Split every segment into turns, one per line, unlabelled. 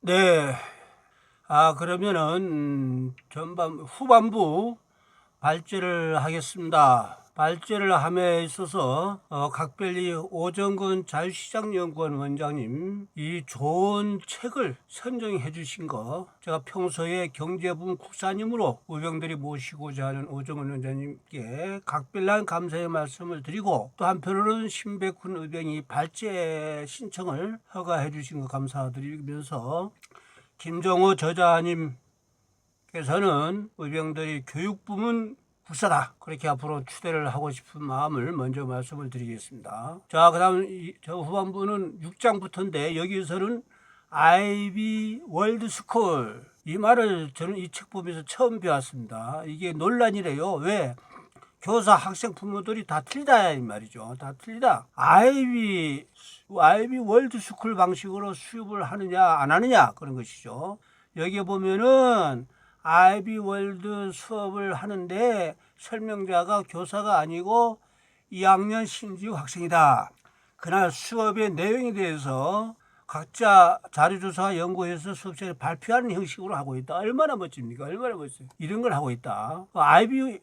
네. 그러면은 후반부 발제를 하겠습니다. 발제를 함에 있어서 각별히 오정근 자유시장연구원 원장님 이 좋은 책을 선정해 주신 거 제가 평소에 경제부문 국사님으로 의병들이 모시고자 하는 오정근 원장님께 각별한 감사의 말씀을 드리고, 또 한편으로는 신백훈 의병이 발제 신청을 허가해 주신 거 감사드리면서, 김정호 저자님께서는 의병들이 교육부문 국사다, 그렇게 앞으로 추대를 하고 싶은 마음을 먼저 말씀을 드리겠습니다. 자, 그 다음 저 후반부는 6장부터인데, 여기서는 아이비 월드스쿨, 이 말을 저는 이 책 보면서 처음 배웠습니다. 이게 논란이래요. 왜? 교사, 학생, 부모들이 다 틀리다 이 말이죠. 다 틀리다. 아이비 월드스쿨 방식으로 수업을 하느냐 안 하느냐 그런 것이죠. 여기에 보면은 아이비 월드 수업을 하는데 설명자가 교사가 아니고 2학년 신지우 학생이다. 그날 수업의 내용에 대해서 각자 자료조사 연구해서 수업 시간에 발표하는 형식으로 하고 있다. 얼마나 멋집니까? 얼마나 멋져요. 이런 걸 하고 있다. 아이비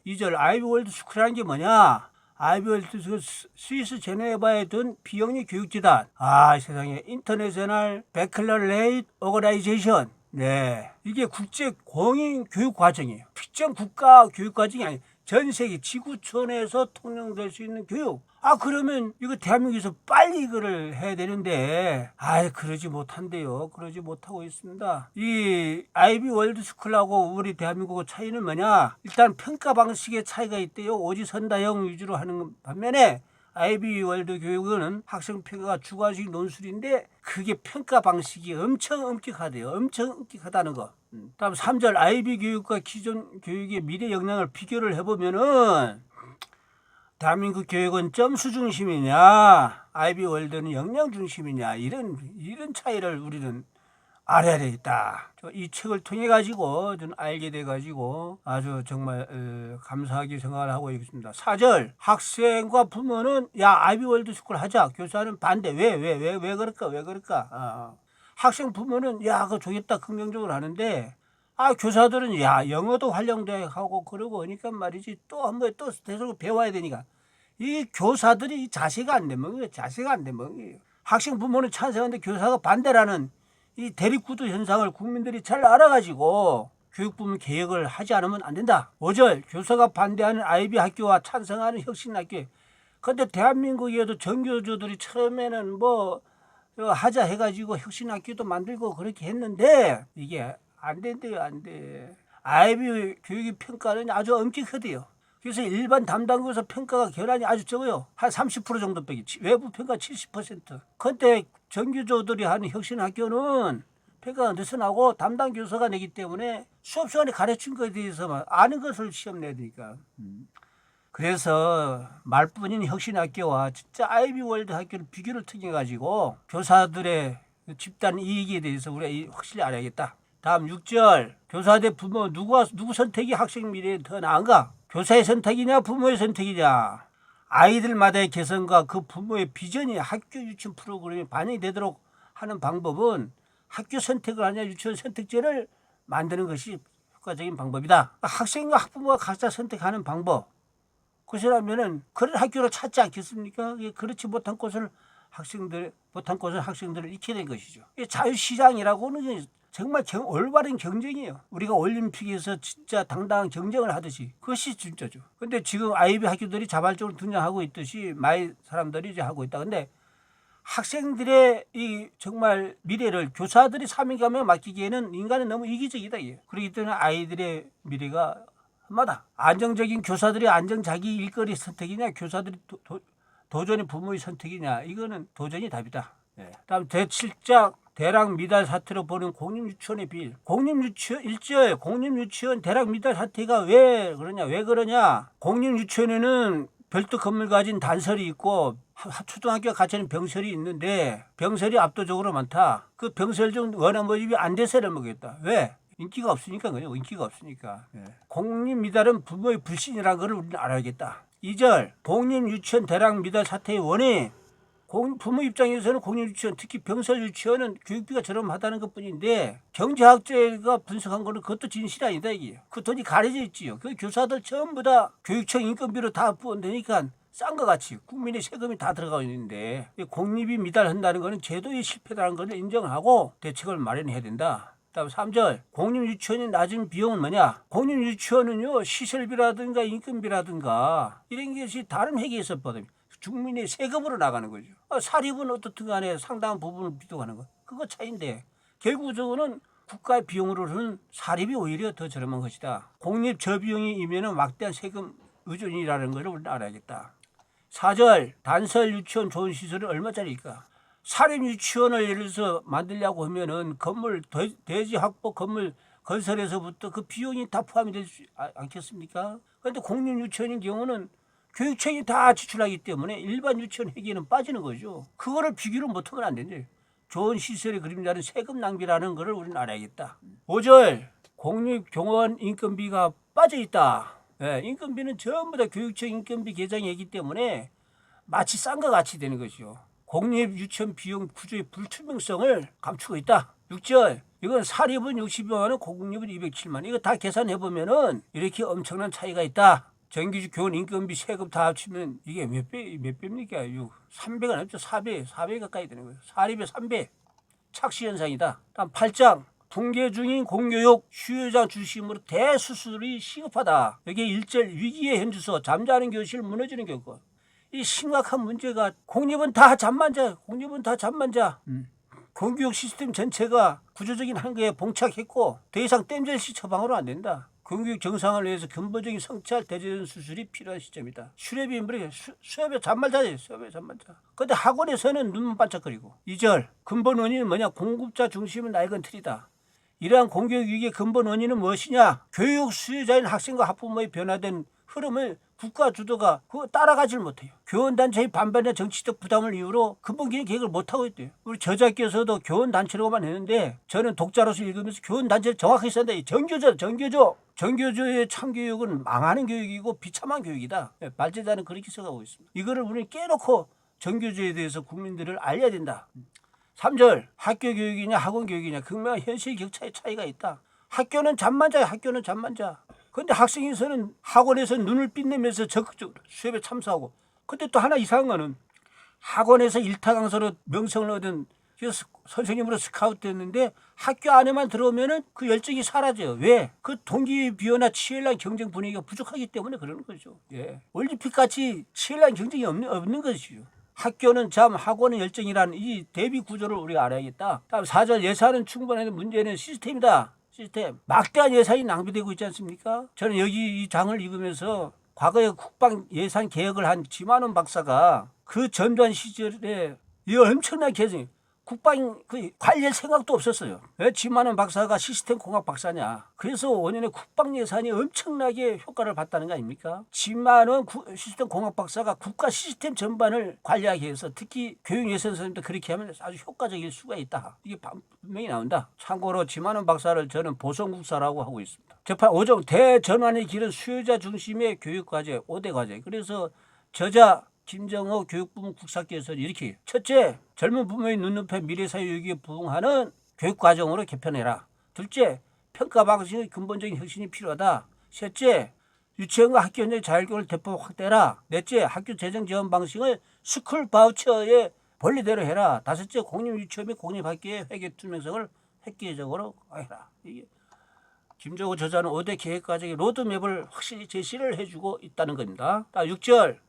월드 스쿨이라는 게 뭐냐? 아이비 월드 스쿨, 스위스 제네바에 둔 비영리 교육재단. 세상에. 인터내셔널 베클러레이트 오거나이제이션. 네. 이게 국제 공인 교육 과정이에요. 특정 국가 교육 과정이 아니에요. 전 세계 지구촌에서 통용될 수 있는 교육. 그러면 이거 대한민국에서 빨리 이거를 해야 되는데, 그러지 못한대요. 그러지 못하고 있습니다. 이 아이비 월드 스쿨하고 우리 대한민국의 차이는 뭐냐? 일단 평가 방식의 차이가 있대요. 오지선다형 위주로 하는 반면에 아이비 월드 교육은 학생 평가가 주관식 논술인데, 그게 평가 방식이 엄청 엄격하대요. 엄청 엄격하다는 거. 다음 3절, 아이비 교육과 기존 교육의 미래 영향을 비교를 해보면은, 대한민국 교육은 점수 중심이냐, 아이비 월드는 역량 중심이냐, 이런 차이를 우리는 알아야 되겠다. 이 책을 통해 가지고 저는 알게 돼 가지고 아주 정말 감사하게 생각을 하고 있습니다. 4절, 학생과 부모는 아이비 월드 스쿨 하자. 교사는 반대. 왜 그럴까? 학생 부모는 그거 좋겠다 긍정적으로 하는데, 교사들은 영어도 활용하고 그러고 하니까 말이지, 또 한 번 또 계속 배워야 되니까 이 교사들이 자세가 안 되면 거예요. 학생 부모는 찬성하는데 교사가 반대라는 이 대립구도 현상을 국민들이 잘 알아가지고 교육부문 개혁을 하지 않으면 안 된다. 5절, 교사가 반대하는 아이비 학교와 찬성하는 혁신학교. 근데 대한민국에도 전교조들이 처음에는 하자 해가지고 혁신학교도 만들고 그렇게 했는데, 이게 안 된대요. 안 돼. 아이비 교육의 평가는 아주 엄격하대요. 그래서 일반 담당교사 평가가 결함이 아주 적어요. 한 30% 정도밖에. 외부 평가 70%. 그런데 정규조들이 하는 혁신학교는 평가가 느슨하고 담당교사가 내기 때문에 수업 시간에 가르친 것에 대해서만 아는 것을 시험 내야 되니까. 그래서 말뿐인 혁신학교와 진짜 아이비 월드 학교를 비교를 통해 가지고 교사들의 집단 이익에 대해서 우리가 확실히 알아야겠다. 다음 6절, 교사 대 부모 누구 선택이 학생 미래에 더 나은가? 교사의 선택이냐 부모의 선택이냐? 아이들마다의 개성과 그 부모의 비전이 학교 유치원 프로그램에 반영이 되도록 하는 방법은 학교 선택을 하냐 유치원 선택제를 만드는 것이 효과적인 방법이다. 학생과 학부모가 각자 선택하는 방법, 그것이라면은 그런 학교를 찾지 않겠습니까? 그렇지 못한 곳을 학생들을 익혀야 된 것이죠. 자유시장이라고는 정말 올바른 경쟁이에요. 우리가 올림픽에서 진짜 당당한 경쟁을 하듯이 그것이 진짜죠. 근데 지금 아이비 학교들이 자발적으로 등장하고 있듯이 많이 사람들이 이제 하고 있다. 근데 학생들의 이 정말 미래를 교사들이 사명감에 맡기기에는 인간은 너무 이기적이다. 그렇기 때문에 아이들의 미래가 한마다 안정적인 교사들이 자기 일거리 선택이냐, 교사들이 도전의 부모의 선택이냐, 이거는 도전이 답이다. 다음 제7장 대학 미달 사태로 보는 공립유치원의 비일. 공립유치원 대학 미달 사태가 왜 그러냐? 공립유치원에는 별도 건물 가진 단설이 있고 초등학교와 같이 하는 병설이 있는데 병설이 압도적으로 많다. 그 병설 중 원화 모집이 안 돼서를 먹겠다. 왜? 인기가 없으니까 그래요. 인기가 없으니까. 공립 미달은 부모의 불신이라는 걸 우리는 알아야겠다. 2절, 공립 유치원 대학 미달 사태의 원인. 부모 입장에서는 공립유치원, 특히 병설 유치원은 교육비가 저렴하다는 것뿐인데 경제학자가 분석한 거는 그것도 진실이 아니다 이게. 그 돈이 가려져 있지요. 그 교사들 전부 다 교육청 인건비로 다 부원되니까 싼 것 같이 국민의 세금이 다 들어가고 있는데 공립이 미달한다는 것은 제도의 실패라는 것을 인정하고 대책을 마련해야 된다. 다음 3절 공립유치원이 낮은 비용은 뭐냐? 공립유치원은요 시설비라든가 인건비라든가 이런 것이 다른 회계에서 받으면 국민의 세금으로 나가는 거죠. 사립은 어떻든 간에 상당한 부분을 비도하는 거. 그거 차이인데 결국적으로는 국가의 비용으로는 사립이 오히려 더 저렴한 것이다. 공립 저비용이면 막대한 세금 의존이라는 것을 우리는 알아야겠다. 4절 단설 유치원 좋은 시설은 얼마짜리일까? 사립 유치원을 예를 들어서 만들려고 하면은 건물 대지 확보 건물 건설에서부터 그 비용이 다 포함이 되지 않겠습니까? 그런데 공립 유치원인 경우는 교육청이 다 지출하기 때문에 일반 유치원 회계는 빠지는 거죠. 그거를 비교를 못하면 안 되지. 좋은 시설의 그림자는 세금 낭비라는 것을 우리는 알아야겠다. 5절 공립교원 인건비가 빠져있다. 네, 인건비는 전부 다 교육청 인건비 계장이기 때문에 마치 싼 것 같이 되는 것이요. 공립 유치원 비용 구조의 불투명성을 감추고 있다. 6절 이건 사립은 60여만 원, 공립은 207만 원. 이거 다 계산해 보면은 이렇게 엄청난 차이가 있다. 정규직 교원 인건비 세금 다 합치면 이게 몇 배입니까? 3배가 넘죠. 4배 가까이 되는 거예요. 사립의 3배. 착시 현상이다. 다음 8장 붕괴 중인 공교육 휴교장 중심으로 대수술이 시급하다. 여기에 1절 위기의 현주소 잠자는 교실 무너지는 교권. 이 심각한 문제가 공립은 다 잠만 자. 공교육 시스템 전체가 구조적인 한계에 봉착했고 더 이상 땜질시 처방으로 안 된다. 공교육 정상을 위해서 근본적인 성찰 대전 수술이 필요한 시점이다. 수렵이 수업에 잠만 자지. 근데 학원에서는 눈만 반짝거리고. 2절 근본 원인은 뭐냐? 공급자 중심은 낡은 틀이다. 이러한 공교육 위기의 근본 원인은 무엇이냐? 교육 수요자인 학생과 학부모의 변화된 흐름을 국가 주도가 그거 따라가질 못해요. 교원단체의 반발이나 정치적 부담을 이유로 근본적인 계획을 못하고 있대요. 우리 저자께서도 교원단체라고만 했는데 저는 독자로서 읽으면서 교원단체를 정확히 쓴다. 정교조의 참교육은 망하는 교육이고 비참한 교육이다. 말제자는 그렇게 생각하고 있습니다. 이거를 우리는 깨놓고 정교조에 대해서 국민들을 알려야 된다. 3절 학교 교육이냐 학원 교육이냐 극명한 현실 격차의 차이가 있다. 학교는 잠만 자요. 그런데 학생에서는 학원에서 눈을 빛내면서 적극적으로 수업에 참석하고. 근데 또 하나 이상한 거는 학원에서 일타 강사로 명성을 얻은 선생님으로 스카우트 됐는데 학교 안에만 들어오면은 그 열정이 사라져요. 왜? 그 동기부여나 치열한 경쟁 분위기가 부족하기 때문에 그러는 거죠. 예. 올림픽 같이 치열한 경쟁이 없는 것이죠. 학교는 잠, 학원은 열정이라는 이 대비 구조를 우리가 알아야겠다. 다음 4절 예산은 충분한데 문제는 시스템이다. 막대한 예산이 낭비되고 있지 않습니까? 저는 여기 이 장을 읽으면서 과거에 국방 예산 개혁을 한 지만원 박사가 그 전두환 시절에 이 엄청난 개정 국방 관리할 생각도 없었어요. 왜 지만원 박사가 시스템 공학 박사냐? 그래서 5년에 국방 예산이 엄청나게 효과를 봤다는 거 아닙니까? 지만원 시스템 공학 박사가 국가 시스템 전반을 관리하기 위해서 특히 교육 예산 선생님도 그렇게 하면 아주 효과적일 수가 있다. 이게 분명히 나온다. 참고로 지만원 박사를 저는 보성국사라고 하고 있습니다. 재판 5종 대전환의 길은 수요자 중심의 교육과제 5대 과제. 그래서 저자 김정호 교육부문 국사께서는 이렇게 첫째, 젊은 부모의 눈높이 미래사회 요구에 부응하는 교육과정으로 개편해라. 둘째, 평가 방식의 근본적인 혁신이 필요하다. 셋째, 유치원과 학교 현장의 자율교육을 대폭 확대해라. 넷째, 학교 재정 지원 방식을 스쿨 바우처의 본리대로 해라. 다섯째, 공립유치원 및 공립학교의 회계 투명성을 획기적으로 해라. 이게 김정호 저자는 5대 계획과정의 로드맵을 확실히 제시를 해주고 있다는 겁니다. 6절,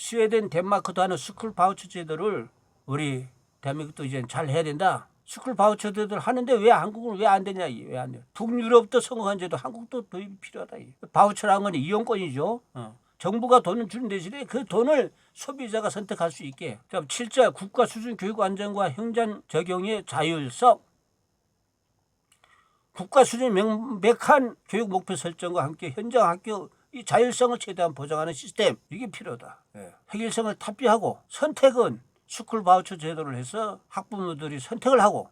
스웨덴, 덴마크도 하는 스쿨 바우처 제도를 우리 대한민국도 이제 잘 해야 된다. 스쿨 바우처 제도를 하는데 왜 한국은 왜 안 되냐? 왜 안 돼? 북유럽도 성공한 제도 한국도 도입이 필요하다. 바우처라는 건 이용권이죠. 정부가 돈을 주는 대신에 그 돈을 소비자가 선택할 수 있게. 7절 국가 수준 교육 안정과 현장 적용의 자율성. 국가 수준 명백한 교육 목표 설정과 함께 현장 학교 이 자율성을 최대한 보장하는 시스템 이게 필요하다. 획일성을 탑재하고 선택은 스쿨 바우처 제도를 해서 학부모들이 선택을 하고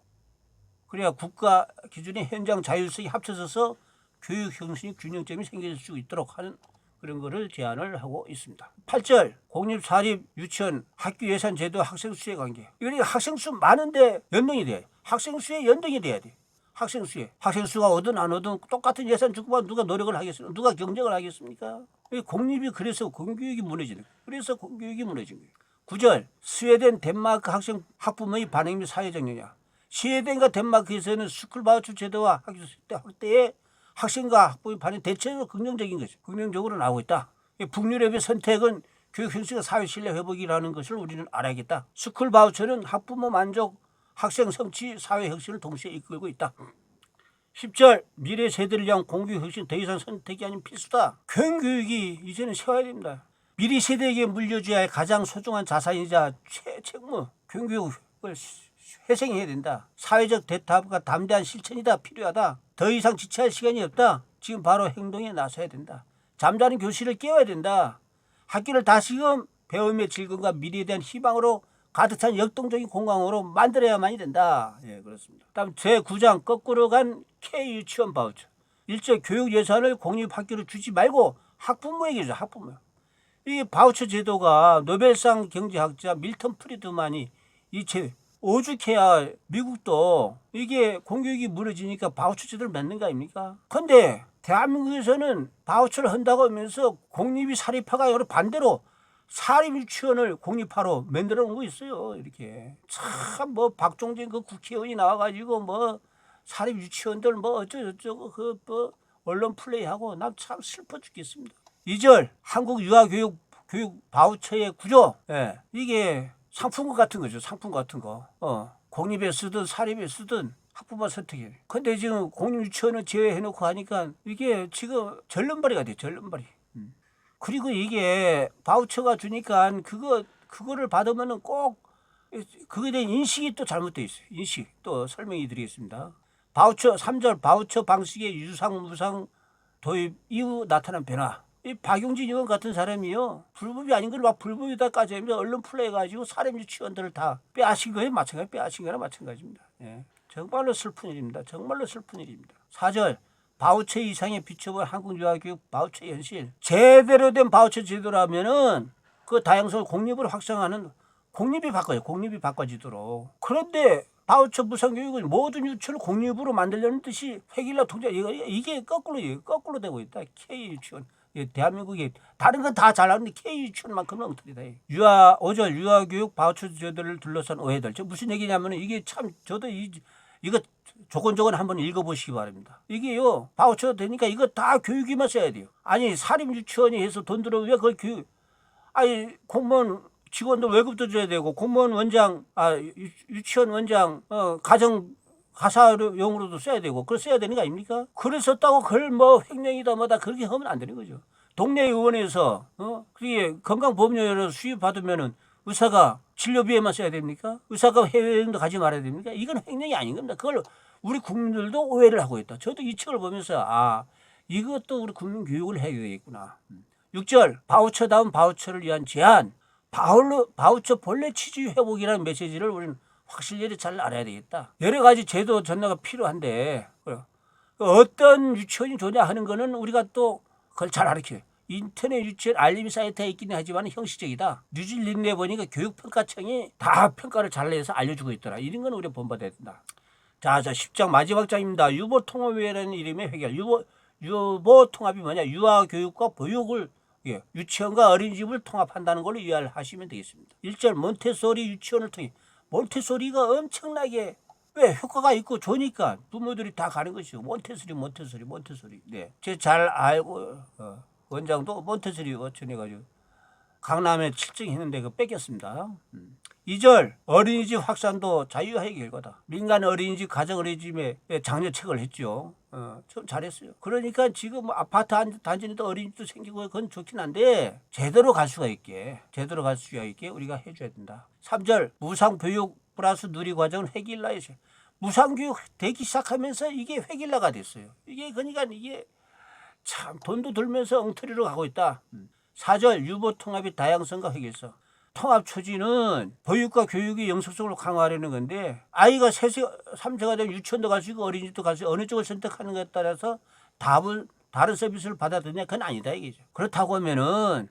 그래야 국가 기준의 현장 자율성이 합쳐져서 교육 형식의 균형점이 생길 수 있도록 하는 그런 거를 제안을 하고 있습니다. 8절 공립 사립 유치원 학교 예산 제도 학생 수의 관계. 이게 학생 수 많은데 연동이 돼. 학생 수에 연동이 돼야 돼. 학생 수가 오든 안 오든 똑같은 예산 주고 누가 노력을 하겠습니까? 누가 경쟁을 하겠습니까? 공립이 그래서 공교육이 무너지는 거예요. 그래서 공교육이 무너진 거예요. 9절 스웨덴 덴마크 학생 학부모의 반응 및 사회적 영향. 스웨덴과 덴마크에서는 스쿨 바우처 제도와 학교 할 때에 학생과 학부모의 반응이 대체로 긍정적인 거죠. 긍정적으로 나오고 있다. 북유럽의 선택은 교육 형식과 사회 신뢰 회복이라는 것을 우리는 알아야겠다. 스쿨 바우처는 학부모 만족, 학생 성취, 사회 혁신을 동시에 이끌고 있다. 10절 미래 세대를 위한 공교육 혁신 더 이상 선택이 아닌 필수다. 교육이 이제는 세워야 됩니다. 미래 세대에게 물려줘야 할 가장 소중한 자산이자 책무, 교육을 회생해야 된다. 사회적 대답과 담대한 실천이다. 필요하다. 더 이상 지체할 시간이 없다. 지금 바로 행동에 나서야 된다. 잠자는 교실을 깨워야 된다. 학교를 다시금 배움의 즐거움과 미래에 대한 희망으로 가득 찬 역동적인 공간으로 만들어야만이 된다. 예, 그렇습니다. 다음 제9장 거꾸로 간 K-유치원 바우처. 일제 교육 예산을 공립학교로 주지 말고 학부모에게 줘. 학부모. 이 바우처 제도가 노벨상 경제학자 밀턴 프리드만이 오죽해야 미국도 이게 공교육이 무너지니까 바우처 제도를 만든 거 아닙니까? 근데 대한민국에서는 바우처를 한다고 하면서 공립이 사립화가 아니라 반대로 사립유치원을 공립화로 만들어 놓은 거 있어요. 이렇게 참 뭐 박종진 그 국회의원이 나와가지고 뭐 사립유치원들 뭐 어쩌고저쩌고 그 뭐 언론 플레이하고 난 참 슬퍼 죽겠습니다. 2절 한국 유아교육 바우처의 구조. 예, 이게 상품권 같은 거죠. 상품 같은 거. 공립에 쓰든 사립에 쓰든 학부모 선택해. 근데 지금 공립유치원을 제외해놓고 하니까 이게 지금 절름발이가 돼. 절름발이. 그리고 이게 바우처가 주니까 그거를 받으면은 꼭 그거에 대한 인식이 또 잘못되어 있어요. 인식 또 설명해 드리겠습니다. 바우처 3절 바우처 방식의 유상 무상 도입 이후 나타난 변화. 이 박용진 의원 같은 사람이요 불법이 아닌 걸 막 불법이다까지 하면서 언론 플레이 가지고 사립 유치원들을 다 빼앗긴 거에 마찬가지 빼앗긴 거나 마찬가지입니다. 예. 정말로 슬픈 일입니다. 정말로 슬픈 일입니다. 4절 바우처 이상의 비춰볼 한국 유아교육 바우처 현실. 제대로 된 바우처 제도라면은 그 다양성을 공립으로 확장하는 공립이 바꿔지도록. 그런데 바우처 무상교육을 모든 유치원을 공립으로 만들려는 뜻이 획일화 통제 이게 거꾸로 되고 있다. K 유치원. 대한민국이 다른 건 다 잘하는데 K 유치원만큼은 엉터리다. 5절 유아교육 바우처 제도를 둘러싼 오해들. 저 무슨 얘기냐면은 이게 참 저도 이거 조곤조곤 한번 읽어보시기 바랍니다. 이게요 바우처 되니까 이거 다 교육비만 써야 돼요. 아니 사립 유치원이 해서 돈 들어오면 왜 그걸 교육? 아니 공무원 직원들 월급도 줘야 되고 공무원 원장 유치원 원장 가정 가사용으로도 써야 되고 그걸 써야 되는 거 아닙니까? 그래서 썼다고 그걸 뭐 횡령이다 뭐다 그렇게 하면 안 되는 거죠. 동네 의원에서 그게 건강보험료를 수입 받으면은 의사가 진료비에만 써야 됩니까? 의사가 해외여행도 가지 말아야 됩니까? 이건 횡령이 아닌 겁니다. 그걸 우리 국민들도 오해를 하고 있다. 저도 이 책을 보면서 이것도 우리 국민 교육을 해야 되겠구나. 6절 바우처다운 바우처를 위한 제안. 바우처 본래 취지 회복이라는 메시지를 우리는 확실히 잘 알아야 되겠다. 여러 가지 제도 전환가 필요한데 어떤 유치원이 좋냐 하는 거는 우리가 또 그걸 잘 알아요. 인터넷 유치원 알림 사이트에 있기는 하지만 형식적이다. 뉴질랜드에 보니까 교육평가청이 다 평가를 잘 내서 알려주고 있더라. 이런 건 우리가 본받아야 된다. 자 10장 마지막 장입니다. 유보통합이라는 이름의 해결. 유보통합이 뭐냐? 유아교육과 보육을 유치원과 어린이집을 통합한다는 걸로 이해하시면 되겠습니다. 1절 몬테소리 유치원을 통해 몬테소리가 엄청나게 왜 효과가 있고 좋으니까 부모들이 다 가는 것이죠. 몬테소리. 네, 제가 잘 알고 원장도 몬테소리 어쩌해가지고 강남에 7등 했는데 그거 뺏겼습니다. 2절 어린이집 확산도 자유화의 결과다. 민간 어린이집 가정 어린이집에 장려책을 했죠. 좀 잘했어요. 그러니까 지금 아파트 단지에도 어린이집도 생기고 그건 좋긴 한데 제대로 갈 수가 있게 우리가 해줘야 된다. 3절 무상교육 플러스 누리과정은 획일화해서 무상교육 되기 시작하면서 이게 획일화가 됐어요. 이게 그러니까 이게 참 돈도 들면서 엉터리로 가고 있다. 4절 유보통합의 다양성과 획일성. 통합 초지는 보육과 교육이 영속적으로 강화하려는 건데 아이가 3세가 되면 유치원도 갈 수 있고 어린이집도 갈 수 있고 어느 쪽을 선택하는 것에 따라서 답을 다른 서비스를 받아들이냐? 그건 아니다 이거죠. 그렇다고 하면은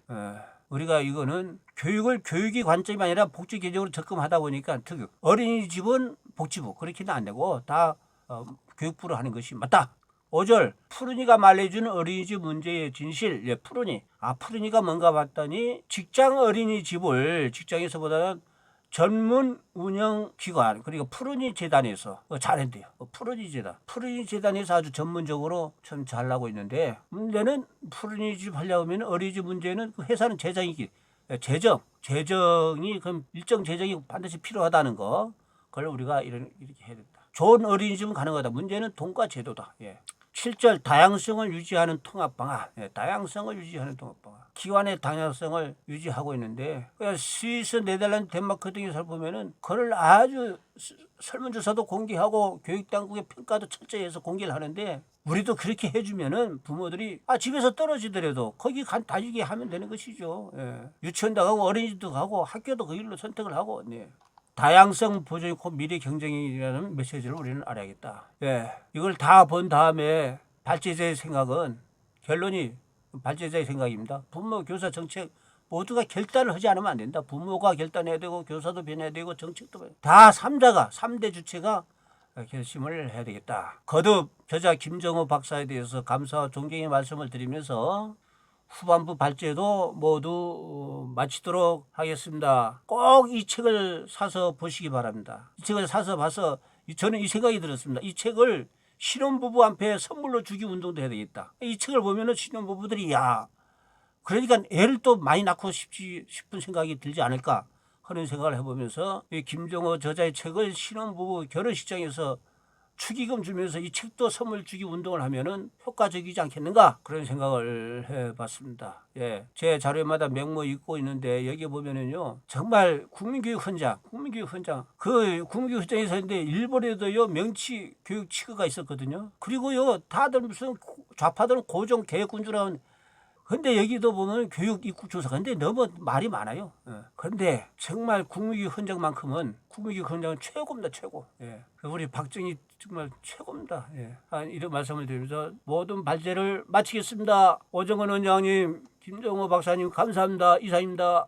우리가 이거는 교육이 관점이 아니라 복지 개념으로 접근하다 보니까 특히 어린이집은 복지부 그렇게는 안 되고 다 교육부로 하는 것이 맞다. 5절 푸른이가 말해주는 어린이집 문제의 진실. 예, 푸른이가 뭔가 봤더니 직장 어린이집을 직장에서보다는 전문 운영 기관 그리고 푸른이 재단에서 잘했대요. 푸른이 재단에서 아주 전문적으로 참 잘나고 있는데 문제는 푸른이 집 하려고 하면 어린이집 문제는 그 회사는 재정이 그럼 일정 재정이 반드시 필요하다는 거 그걸 우리가 이렇게 해야 된다. 좋은 어린이집은 가능하다. 문제는 돈과 제도다. 예. 7절 다양성을 유지하는 통합방안. 예, 다양성을 유지하는 통합방안. 기관의 다양성을 유지하고 있는데 스위스, 네덜란드, 덴마크 등에서 보면은 그걸 아주 설문조사도 공개하고 교육당국의 평가도 철저히 해서 공개를 하는데 우리도 그렇게 해주면은 부모들이 집에서 떨어지더라도 거기 다니게 하면 되는 것이죠. 예. 유치원도 가고 어린이집도 가고 학교도 그 일로 선택을 하고. 네. 다양성 보존이 곧 미래 경쟁이라는 메시지를 우리는 알아야겠다. 예, 이걸 다 본 다음에 발제자의 생각은 결론이 발제자의 생각입니다. 부모, 교사, 정책 모두가 결단을 하지 않으면 안 된다. 부모가 결단해야 되고 교사도 변해야 되고 정책도 변해야 되고 다 3대 주체가 결심을 해야 되겠다. 거듭 저자 김정호 박사에 대해서 감사와 존경의 말씀을 드리면서 후반부 발제도 모두 마치도록 하겠습니다. 꼭 이 책을 사서 보시기 바랍니다. 이 책을 사서 봐서 저는 이 생각이 들었습니다. 이 책을 신혼부부 앞에 선물로 주기 운동도 해야 되겠다. 이 책을 보면은 신혼부부들이 그러니까 애를 또 많이 낳고 싶은 생각이 들지 않을까 하는 생각을 해보면서 이 김정호 저자의 책을 신혼부부 결혼식장에서 축의금 주면서 이 책도 선물 주기 운동을 하면은 효과적이지 않겠는가 그런 생각을 해봤습니다. 예, 제 자료마다 명모 읽고 있는데 여기 보면은요 정말 국민교육 현장 그 국민교육 현장에서 했는데 일본에도요 명치 교육 치구가 있었거든요. 그리고요 다들 무슨 좌파들은 고정 개혁군주라는 근데 여기도 보면 교육 입국 조사 근데 너무 말이 많아요. 예. 그런데 정말 국민교육 현장만큼은 국민교육 현장은 최고입니다. 최고. 예. 우리 박정희 정말 최고입니다. 예. 이런 말씀을 드리면서 모든 발제를 마치겠습니다. 오정원 원장님, 김정호 박사님 감사합니다. 이상입니다.